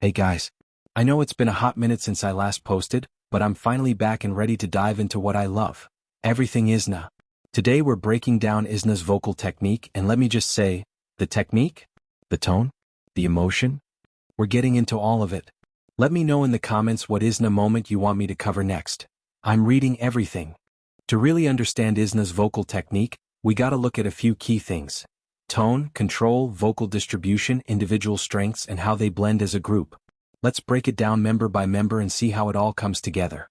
Hey guys. I know it's been a hot minute since I last posted, but I'm finally back and ready to dive into what I love. Everything IZNA. Today we're breaking down IZNA'S vocal technique, and let me just say, the technique? The tone? The emotion? We're getting into all of it. Let me know in the comments what IZNA moment you want me to cover next. I'm reading everything. To really understand IZNA'S vocal technique, we gotta look at a few key things. Tone, control, vocal distribution, individual strengths, and how they blend as a group. Let's break it down member by member and see how it all comes together.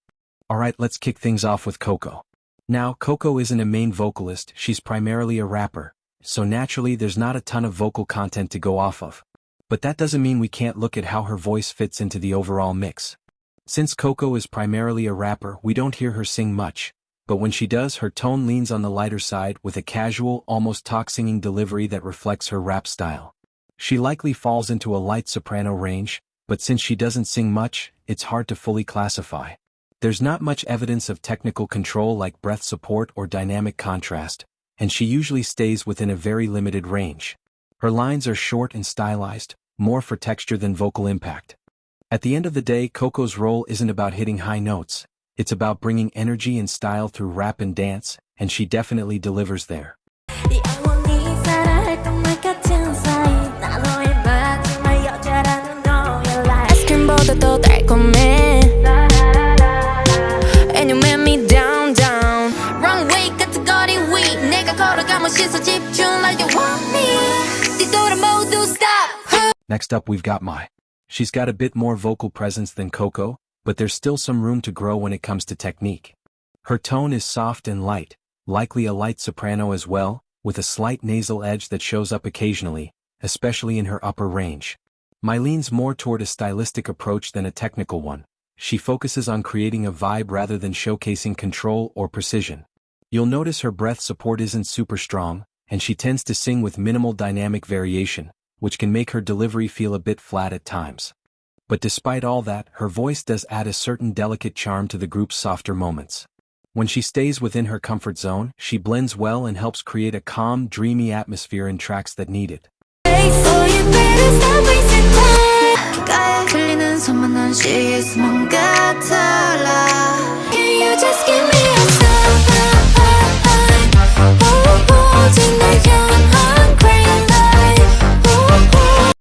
Alright, let's kick things off with Coco. Now, Coco isn't a main vocalist, she's primarily a rapper, so naturally there's not a ton of vocal content to go off of. But that doesn't mean we can't look at how her voice fits into the overall mix. Since Coco is primarily a rapper, we don't hear her sing much. But when she does, her tone leans on the lighter side with a casual, almost talk-singing delivery that reflects her rap style. She likely falls into a light soprano range, but since she doesn't sing much, it's hard to fully classify. There's not much evidence of technical control like breath support or dynamic contrast, and she usually stays within a very limited range. Her lines are short and stylized, more for texture than vocal impact. At the end of the day, Coco's role isn't about hitting high notes. It's about bringing energy and style through rap and dance, and she definitely delivers there. Next up we've got Mai. She's got a bit more vocal presence than Coco, but there's still some room to grow when it comes to technique. Her tone is soft and light, likely a light soprano as well, with a slight nasal edge that shows up occasionally, especially in her upper range. Mai leans more toward a stylistic approach than a technical one. She focuses on creating a vibe rather than showcasing control or precision. You'll notice her breath support isn't super strong, and she tends to sing with minimal dynamic variation, which can make her delivery feel a bit flat at times. But despite all that, her voice does add a certain delicate charm to the group's softer moments. When she stays within her comfort zone, she blends well and helps create a calm, dreamy atmosphere in tracks that need it.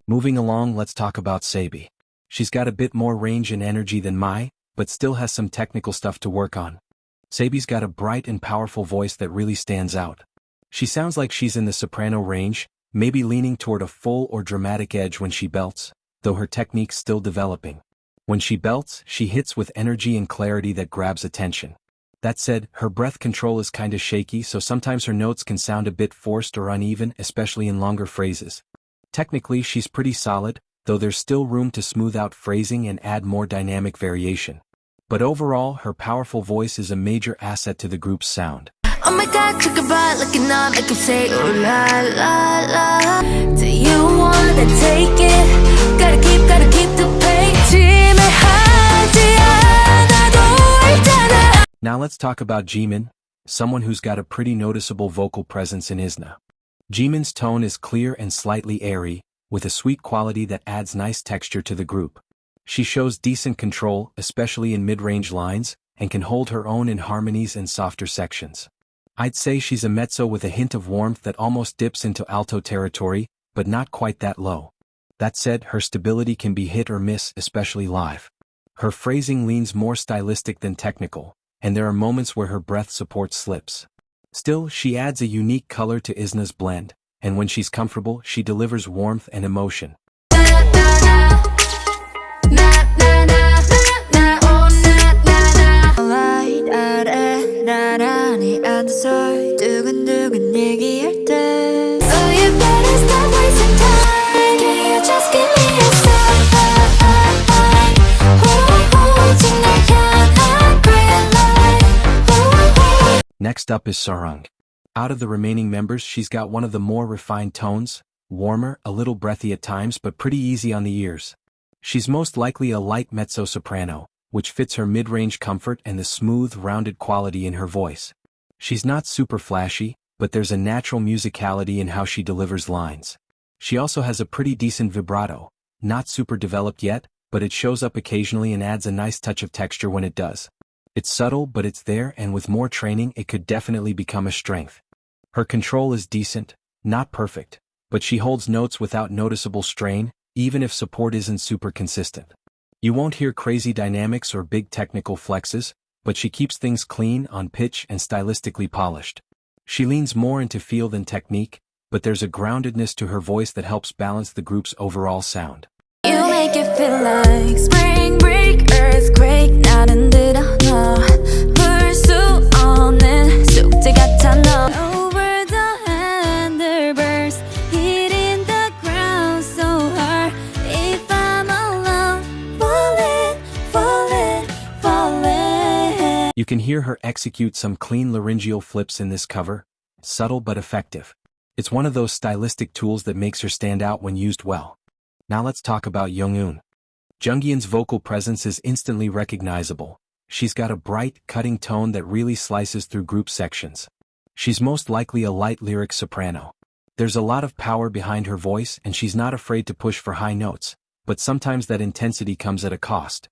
Moving along, let's talk about Sabi. She's got a bit more range and energy than Mai, but still has some technical stuff to work on. Sabi's got a bright and powerful voice that really stands out. She sounds like she's in the soprano range, maybe leaning toward a full or dramatic edge when she belts, though her technique's still developing. When she belts, she hits with energy and clarity that grabs attention. That said, her breath control is kinda shaky, so sometimes her notes can sound a bit forced or uneven, especially in longer phrases. Technically, she's pretty solid, though there's still room to smooth out phrasing and add more dynamic variation. But overall, her powerful voice is a major asset to the group's sound. Oh my god, took a bite, looking up, I can say, ooh la la la. Do you wanna take it? Gotta keep the pace. Now let's talk about Jiyoon, someone who's got a pretty noticeable vocal presence in IZNA. Jimin's tone is clear and slightly airy, with a sweet quality that adds nice texture to the group. She shows decent control, especially in mid-range lines, and can hold her own in harmonies and softer sections. I'd say she's a mezzo with a hint of warmth that almost dips into alto territory, but not quite that low. That said, her stability can be hit or miss, especially live. Her phrasing leans more stylistic than technical, and there are moments where her breath support slips. Still, she adds a unique color to IZNA'S blend, and when she's comfortable, she delivers warmth and emotion. Next up is Sarang. Out of the remaining members, she's got one of the more refined tones, warmer, a little breathy at times, but pretty easy on the ears. She's most likely a light mezzo-soprano, which fits her mid-range comfort and the smooth, rounded quality in her voice. She's not super flashy, but there's a natural musicality in how she delivers lines. She also has a pretty decent vibrato, not super developed yet, but it shows up occasionally and adds a nice touch of texture when it does. It's subtle, but it's there, and with more training it could definitely become a strength. Her control is decent, not perfect, but she holds notes without noticeable strain, even if support isn't super consistent. You won't hear crazy dynamics or big technical flexes, but she keeps things clean, on pitch, and stylistically polished. She leans more into feel than technique, but there's a groundedness to her voice that helps balance the group's overall sound. You make it feel like spring break, earthquake, 나는 들어너 볼 수 없는 숙제 같아 너. Over the handlebars, hitting the ground so hard. If I'm alone, falling, falling, falling. You can hear her execute some clean laryngeal flips in this cover, subtle but effective. It's one of those stylistic tools that makes her stand out when used well. Now let's talk about Yoongun. Jungeetah's vocal presence is instantly recognizable. She's got a bright, cutting tone that really slices through group sections. She's most likely a light lyric soprano. There's a lot of power behind her voice and she's not afraid to push for high notes, but sometimes that intensity comes at a cost.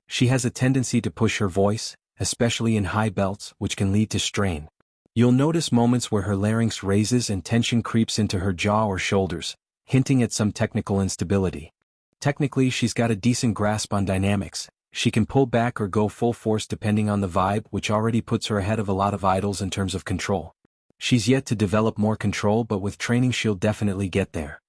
She has a tendency to push her voice, especially in high belts, which can lead to strain. You'll notice moments where her larynx raises and tension creeps into her jaw or shoulders, hinting at some technical instability. Technically, she's got a decent grasp on dynamics. She can pull back or go full force depending on the vibe, which already puts her ahead of a lot of idols in terms of control. She's yet to develop more control, but with training she'll definitely get there.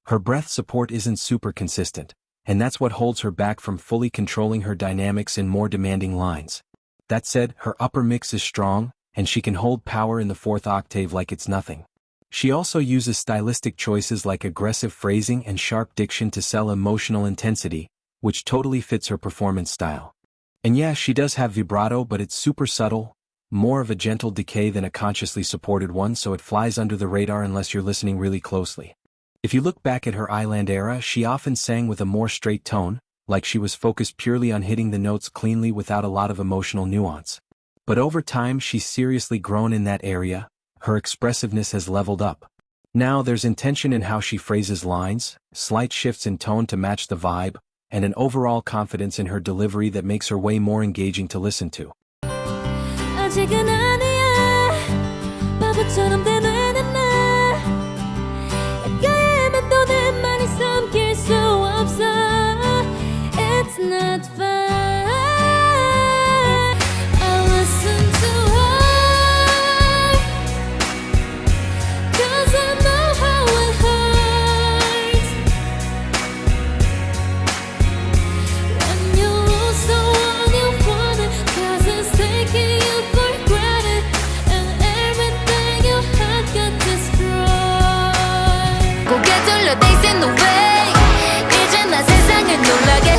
Her breath support isn't super consistent, and that's what holds her back from fully controlling her dynamics in more demanding lines. That said, her upper mix is strong, and she can hold power in the fourth octave like it's nothing. She also uses stylistic choices like aggressive phrasing and sharp diction to sell emotional intensity, which totally fits her performance style. And yeah, she does have vibrato, but it's super subtle, more of a gentle decay than a consciously supported one, so it flies under the radar unless you're listening really closely. If you look back at her island era, she often sang with a more straight tone, like she was focused purely on hitting the notes cleanly without a lot of emotional nuance. But over time she's seriously grown in that area. Her expressiveness has leveled up. Now there's intention in how she phrases lines, slight shifts in tone to match the vibe, and an overall confidence in her delivery that makes her way more engaging to listen to. 아직은 아니야 바보처럼 되뇌는 나 가까이 맴도 내 말이 삼킬 수 없어 It's not fun I listen to her Cause I know how it hurts When you lose someone you wanted Cause it's taking you for granted And everything you had got destroyed 고개 돌려 they stand the way 이제 나 세상을 놀라게 해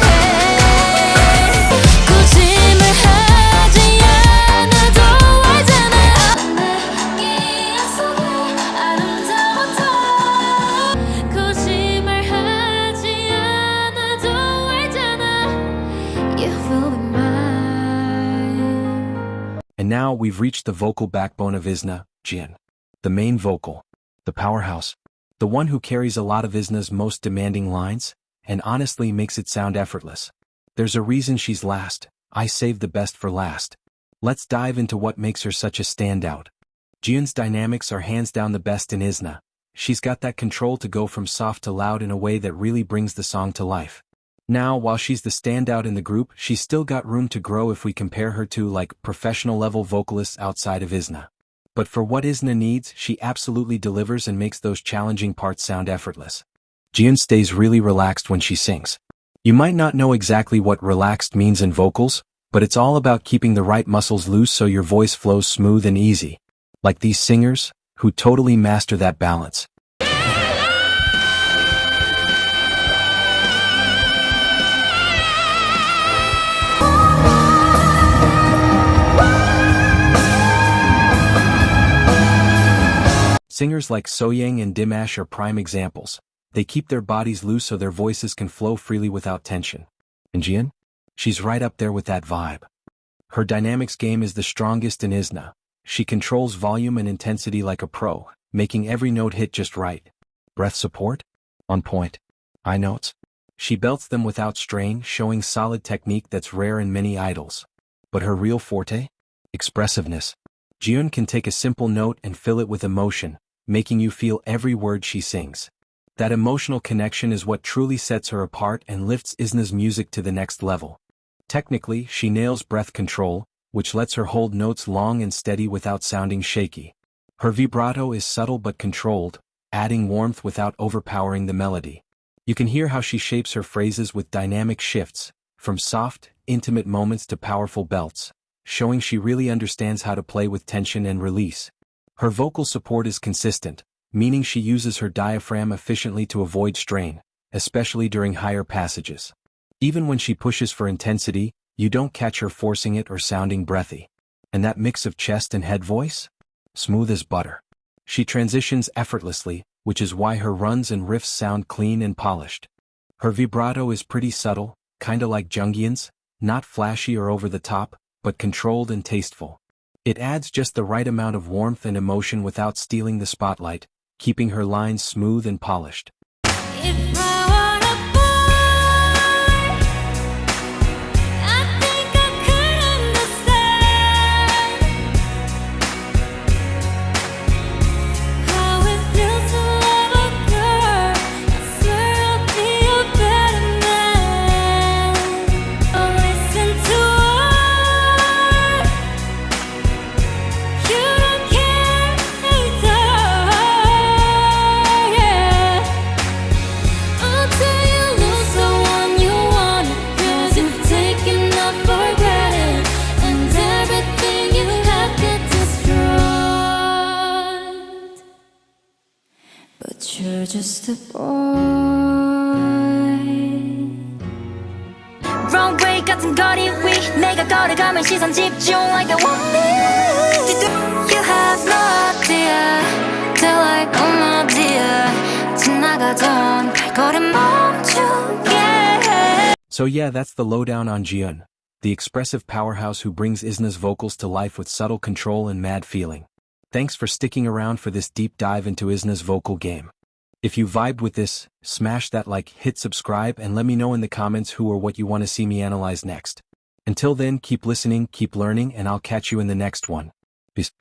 거짓말 하지 않아도 알잖아 내 기억 속에 아름다웠던 거짓말 하지 않아도 알잖아 You will be mine And now we've reached the vocal backbone of IZNA, Jiyoon. The main vocal. The powerhouse. The one who carries a lot of IZNA'S most demanding lines, and honestly makes it sound effortless. There's a reason she's last. I saved the best for last. Let's dive into what makes her such a standout. Jiyoon's dynamics are hands down the best in IZNA. She's got that control to go from soft to loud in a way that really brings the song to life. Now, while she's the standout in the group, she's still got room to grow if we compare her to, like, professional-level vocalists outside of IZNA. But for what IZNA needs, she absolutely delivers and makes those challenging parts sound effortless. Jiyoon stays really relaxed when she sings. You might not know exactly what relaxed means in vocals, but it's all about keeping the right muscles loose so your voice flows smooth and easy. Like these singers, who totally master that balance. Singers like Soyoung and Dimash are prime examples. They keep their bodies loose so their voices can flow freely without tension. And Jiyoon? She's right up there with that vibe. Her dynamics game is the strongest in IZNA. She controls volume and intensity like a pro, making every note hit just right. Breath support? On point. High notes? She belts them without strain, showing solid technique that's rare in many idols. But her real forte? Expressiveness. Jiyoon can take a simple note and fill it with emotion, making you feel every word she sings. That emotional connection is what truly sets her apart and lifts IZNA'S music to the next level. Technically, she nails breath control, which lets her hold notes long and steady without sounding shaky. Her vibrato is subtle but controlled, adding warmth without overpowering the melody. You can hear how she shapes her phrases with dynamic shifts, from soft, intimate moments to powerful belts, showing she really understands how to play with tension and release. Her vocal support is consistent, meaning she uses her diaphragm efficiently to avoid strain, especially during higher passages. Even when she pushes for intensity, you don't catch her forcing it or sounding breathy. And that mix of chest and head voice? Smooth as butter. She transitions effortlessly, which is why her runs and riffs sound clean and polished. Her vibrato is pretty subtle, kinda like jungeetah's, not flashy or over the top, but controlled and tasteful. It adds just the right amount of warmth and emotion without stealing the spotlight, keeping her lines smooth and polished. If I were a boy, I think I could understand how it feels to love a girl. I swear I'll be a better man. Don't listen to her. You don't care either. Yeah. Until you lose the one you want, 'cause you've taken up for granted, and everything you have gets destroyed. But you're just a boy. Wrong way 같은 거리 위 내가 걸어가면 시선 집중 like they want me. You have no idea till I know my dear. 지나가던 발걸음 멈추게. So yeah, that's the lowdown on Jiyoon, the expressive powerhouse who brings IZNA'S vocals to life with subtle control and mad feeling. Thanks for sticking around for this deep dive into IZNA'S vocal game. If you vibed with this, smash that like, hit subscribe, and let me know in the comments who or what you want to see me analyze next. Until then, keep listening, keep learning, and I'll catch you in the next one. Peace.